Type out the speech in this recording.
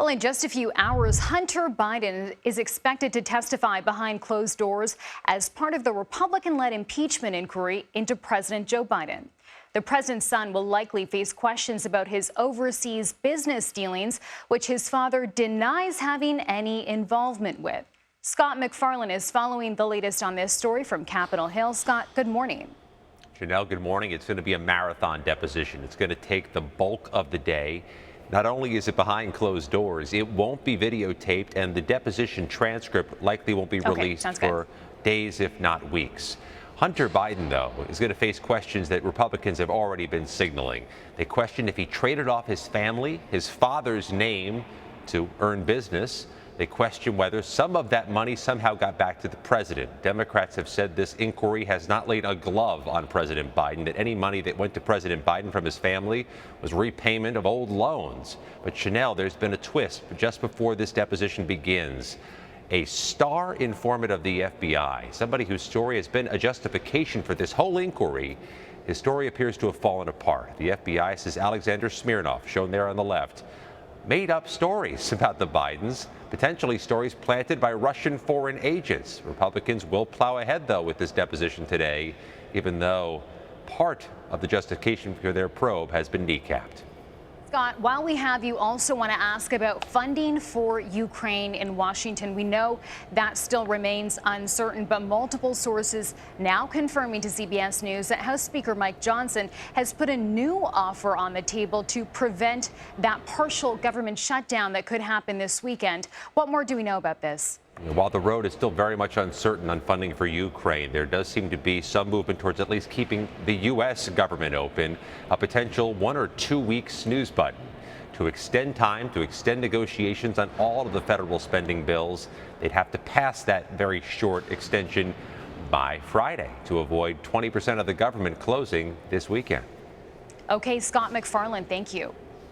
Well, in just a few hours, Hunter Biden is expected to testify behind closed doors as part of the Republican-led impeachment inquiry into President Joe Biden. The president's son will likely face questions about his overseas business dealings, which his father denies having any involvement with. Scott MacFarlane is following the latest on this story from Capitol Hill. Scott, good morning. Janelle, good morning. It's going to be a marathon deposition. It's going to take the bulk of the day. Not only is it behind closed doors, it won't be videotaped, and the deposition transcript likely won't be released for days, if not weeks. Hunter Biden, though, is going to face questions that Republicans have already been signaling. They question if he traded off his family, his father's name, to earn business. They question whether some of that money somehow got back to the president. Democrats have said this inquiry has not laid a glove on President Biden, that any money that went to President Biden from his family was repayment of old loans. But Chanel, there's been a twist just before this deposition begins. A star informant of the FBI, somebody whose story has been a justification for this whole inquiry, his story appears to have fallen apart. The FBI says Alexander Smirnov, shown there on the left, made up stories about the Bidens, potentially stories planted by Russian foreign agents. Republicans will plow ahead, though, with this deposition today, even though part of the justification for their probe has been kneecapped. Scott, while we have you, also want to ask about funding for Ukraine in Washington. We know that still remains uncertain, but multiple sources now confirming to CBS News that House Speaker Mike Johnson has put a new offer on the table to prevent that partial government shutdown that could happen this weekend. What more do we know about this? While the road is still very much uncertain on funding for Ukraine, there does seem to be some movement towards at least keeping the U.S. government open, a potential 1 or 2 week snooze button to extend time, to extend negotiations on all of the federal spending bills. They'd have to pass that very short extension by Friday to avoid 20% of the government closing this weekend. Okay, Scott MacFarlane, thank you.